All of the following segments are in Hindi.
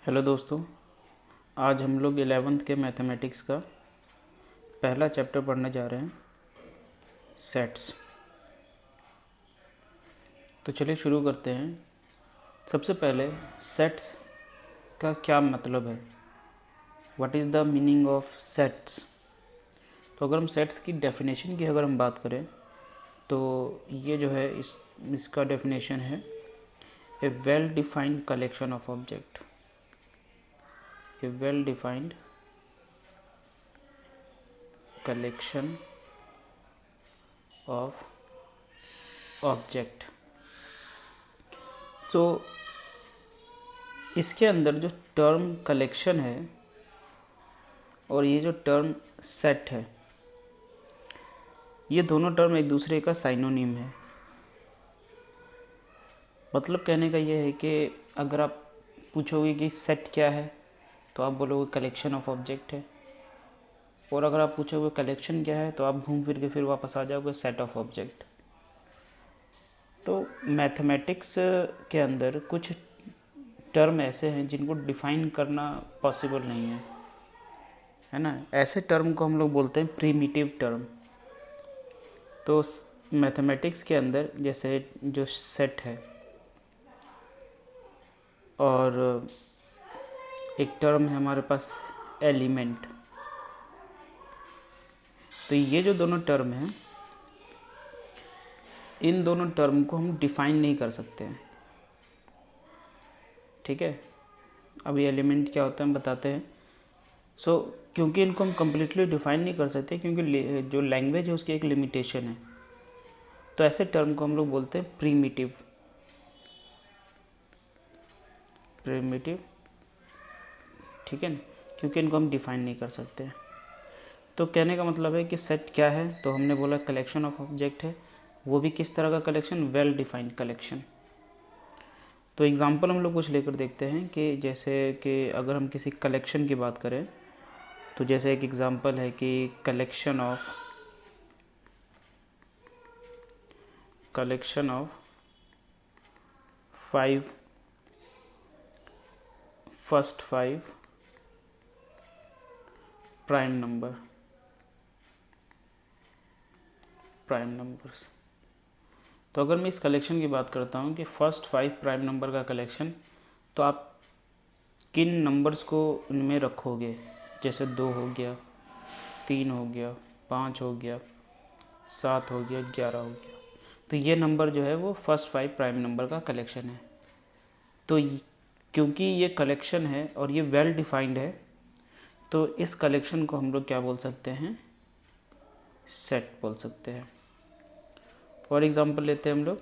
हेलो दोस्तों, आज हम लोग 11th के मैथमेटिक्स का पहला चैप्टर पढ़ने जा रहे हैं, सेट्स। तो चलिए शुरू करते हैं। सबसे पहले सेट्स का क्या मतलब है, what is the meaning of sets. तो अगर हम सेट्स की डेफिनेशन की अगर हम बात करें तो ये जो है इसका डेफिनेशन है a well defined collection of object. A well defined collection of object। तो इसके अंदर जो टर्म कलेक्शन है और ये जो टर्म सेट है, ये दोनों टर्म एक दूसरे का साइनोनिम है। मतलब कहने का ये है कि अगर आप पूछोगे कि सेट क्या है तो आप बोलोगे कलेक्शन ऑफ ऑब्जेक्ट है, और अगर आप पूछोगे कलेक्शन क्या है तो आप घूम फिर के फिर वापस आ जाओगे सेट ऑफ ऑब्जेक्ट। तो मैथमेटिक्स के अंदर कुछ टर्म ऐसे हैं जिनको डिफ़ाइन करना पॉसिबल नहीं है ना। ऐसे टर्म को हम लोग बोलते हैं प्रीमिटिव टर्म। तो मैथमेटिक्स के अंदर जैसे जो सेट है और एक टर्म है हमारे पास एलिमेंट, तो ये जो दोनों टर्म हैं, इन दोनों टर्म को हम डिफ़ाइन नहीं कर सकते हैं। ठीक है, अभी एलिमेंट क्या होता है हम बताते हैं। क्योंकि इनको हम कम्प्लीटली डिफ़ाइन नहीं कर सकते, क्योंकि जो लैंग्वेज है उसकी एक लिमिटेशन है, तो ऐसे टर्म को हम लोग बोलते हैं प्रीमिटिव। ठीक है ना, क्योंकि इनको हम डिफ़ाइन नहीं कर सकते। तो कहने का मतलब है कि सेट क्या है, तो हमने बोला कलेक्शन ऑफ ऑब्जेक्ट है, वो भी किस तरह का कलेक्शन, वेल डिफाइंड कलेक्शन। तो एग्जांपल हम लोग कुछ लेकर देखते हैं कि जैसे कि अगर हम किसी कलेक्शन की बात करें तो जैसे एक एग्जांपल है कि collection of first 5 prime numbers. तो अगर मैं इस कलेक्शन की बात करता हूँ कि फर्स्ट 5 प्राइम नंबर का कलेक्शन, तो आप किन नंबर्स को इनमें रखोगे। जैसे 2 हो गया, 3 हो गया, 5 हो गया, 7 हो गया, 11 हो गया। तो ये नंबर जो है वो फर्स्ट 5 प्राइम नंबर का कलेक्शन है। तो क्योंकि ये कलेक्शन है और ये वेल डिफाइंड है, तो इस कलेक्शन को हम लोग क्या बोल सकते हैं, सेट बोल सकते हैं। फॉर एग्ज़ाम्पल लेते हैं हम लोग,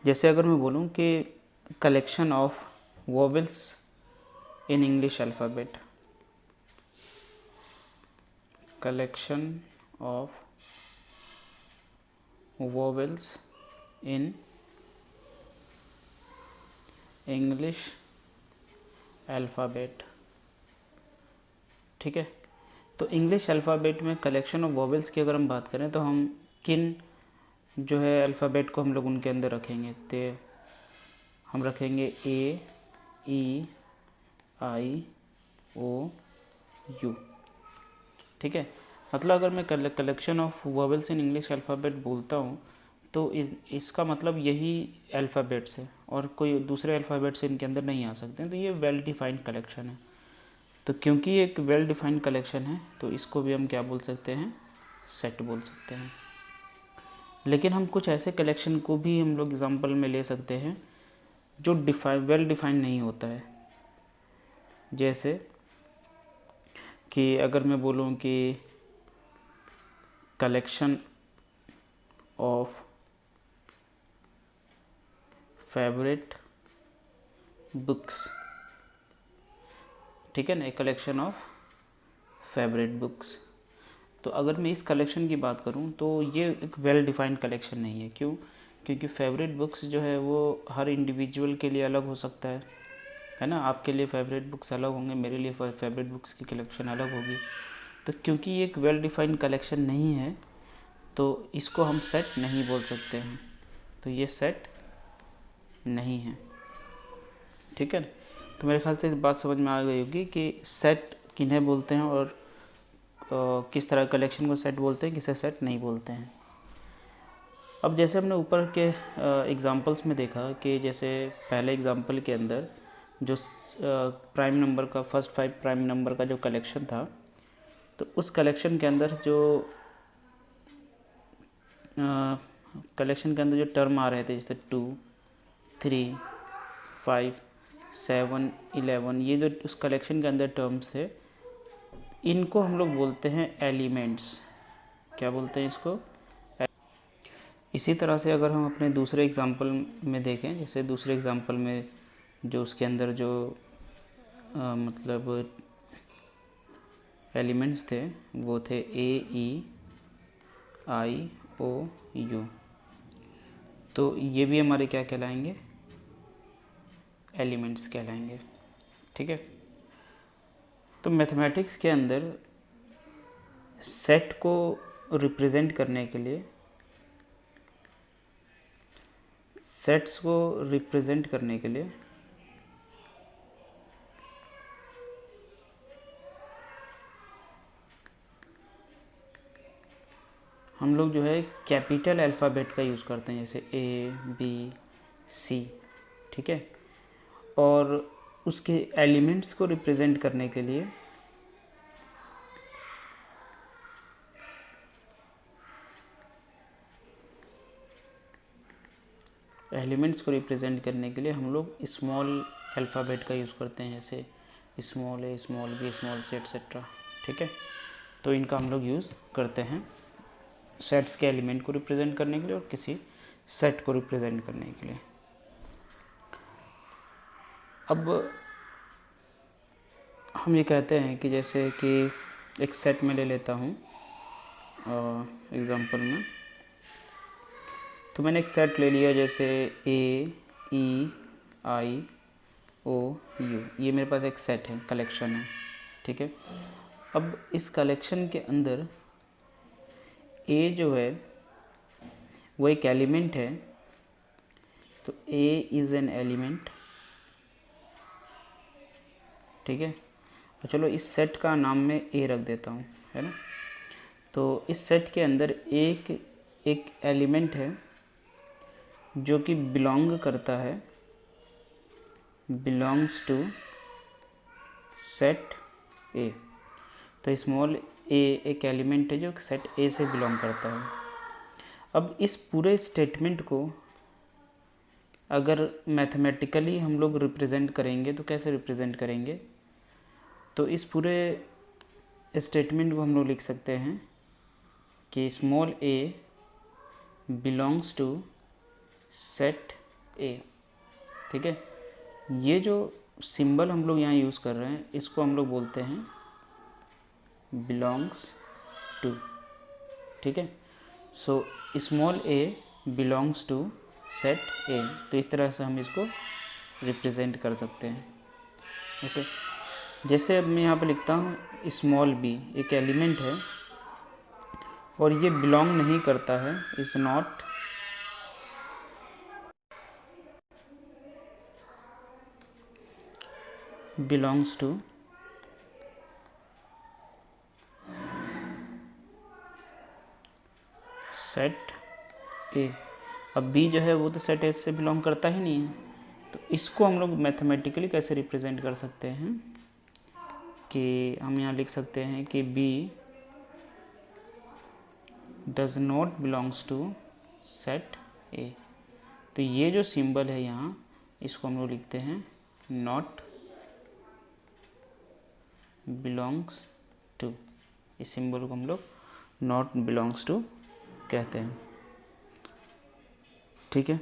जैसे अगर मैं बोलूँ कि collection of vowels in English alphabet, collection of vowels in English alphabet. ठीक है, तो इंग्लिश अल्फ़ाबेट में कलेक्शन ऑफ वोवेल्स की अगर हम बात करें तो हम किन जो है अल्फ़ाबेट को हम लोग उनके अंदर रखेंगे, तो हम रखेंगे ए, ई, आई, ओ, यू। ठीक है, मतलब अगर मैं collection of vowels in English alphabet बोलता हूँ तो इसका मतलब यही अल्फ़ाबेट्स है और कोई दूसरे अल्फ़ाबेट्स इनके अंदर नहीं आ सकते हैं। तो ये वेल डिफाइंड कलेक्शन है। तो क्योंकि ये एक वेल डिफाइंड कलेक्शन है तो इसको भी हम क्या बोल सकते हैं, सेट बोल सकते हैं। लेकिन हम कुछ ऐसे कलेक्शन को भी हम लोग एग्जांपल में ले सकते हैं जो वेल डिफाइंड नहीं होता है। जैसे कि अगर मैं बोलूँ कि कलेक्शन ऑफ फेवरेट बुक्स, ठीक है ना, एक कलेक्शन ऑफ फेवरेट बुक्स। तो अगर मैं इस कलेक्शन की बात करूं तो ये एक वेल डिफाइंड कलेक्शन नहीं है। क्यों? क्योंकि फेवरेट बुक्स जो है वो हर इंडिविजुअल के लिए अलग हो सकता है ना। आपके लिए फेवरेट बुक्स अलग होंगे, मेरे लिए फेवरेट बुक्स की कलेक्शन अलग होगी। तो क्योंकि ये एक वेल डिफाइंड कलेक्शन नहीं है तो इसको हम सेट नहीं बोल सकते हैं। तो ये सेट नहीं है। ठीक है, तो मेरे ख्याल से इस बात समझ में आ गई होगी कि सेट किन्हें बोलते हैं और किस तरह कलेक्शन को सेट बोलते हैं, किसे सेट नहीं बोलते हैं। अब जैसे हमने ऊपर के एग्जांपल्स में देखा कि जैसे पहले एग्जांपल के अंदर जो प्राइम नंबर का फर्स्ट 5 प्राइम नंबर का जो कलेक्शन था, तो उस कलेक्शन के अंदर जो टर्म आ रहे थे जैसे 2, 3, 5, 7, 11, ये जो उस कलेक्शन के अंदर टर्म्स थे, इनको हम लोग बोलते हैं एलिमेंट्स। क्या बोलते हैं इसको? इसी तरह से अगर हम अपने दूसरे एग्जांपल में देखें, जैसे दूसरे एग्जांपल में जो उसके अंदर जो मतलब एलिमेंट्स थे वो थे ए, ई, आई, ओ, यू। तो ये भी हमारे क्या कहलाएंगे? एलिमेंट्स कहलाएंगे। ठीक है। तो मैथमेटिक्स के अंदर सेट को रिप्रेजेंट करने के लिए, सेट्स को रिप्रेजेंट करने के लिए हम लोग जो है कैपिटल अल्फ़ाबेट का यूज़ करते हैं, जैसे ए, बी, सी। ठीक है। और उसके एलिमेंट्स को रिप्रेजेंट करने के लिए हम लोग स्मॉल अल्फ़ाबेट का यूज़ करते हैं, जैसे स्मॉल ए, small B, small C, etcetera. ठीक है। तो इनका हम लोग यूज़ करते हैं सेट्स के एलिमेंट को रिप्रेजेंट करने के लिए और किसी सेट को रिप्रेजेंट करने के लिए। अब हम ये कहते हैं कि जैसे कि एक सेट में ले लेता हूँ एग्जांपल में, तो मैंने एक सेट ले लिया जैसे ए, ई, आई, ओ, यू। ये मेरे पास एक सेट है, कलेक्शन है। ठीक है। अब इस कलेक्शन के अंदर ए जो है वो एक एलिमेंट है, तो ए इज़ एन एलिमेंट। ठीक है। तो चलो इस सेट का नाम मैं ए रख देता हूँ, है ना। तो इस सेट के अंदर एक एलिमेंट है जो कि बिलोंग करता है, बिलोंग्स टू सेट ए। तो स्मॉल ए एक एलिमेंट है जो सेट ए से बिलोंग करता है। अब इस पूरे स्टेटमेंट को अगर मैथमेटिकली हम लोग रिप्रेजेंट करेंगे तो कैसे रिप्रेजेंट करेंगे? तो इस पूरे स्टेटमेंट को हम लोग लिख सकते हैं कि small a belongs to set A. ठीक है। ये जो सिंबल हम लोग यहाँ यूज़ कर रहे हैं इसको हम लोग बोलते हैं बिलोंग्स टू। ठीक है। So small a belongs to set A. तो इस तरह से हम इसको रिप्रेजेंट कर सकते हैं। ओके। जैसे अब मैं यहाँ पे लिखता हूँ स्मॉल बी एक एलिमेंट है और ये बिलोंग नहीं करता है, is not belongs to set A. अब बी जो है वो तो सेट ए से बिलोंग करता ही नहीं है, तो इसको हम लोग मैथमेटिकली कैसे रिप्रेजेंट कर सकते हैं कि हम यहाँ लिख सकते हैं कि B does not belongs to set A. तो ये जो सिंबल है यहाँ इसको हम लोग लिखते हैं नॉट बिलोंग्स टू। इस सिंबल को हम लोग नॉट बिलोंग्स टू कहते हैं। ठीक है।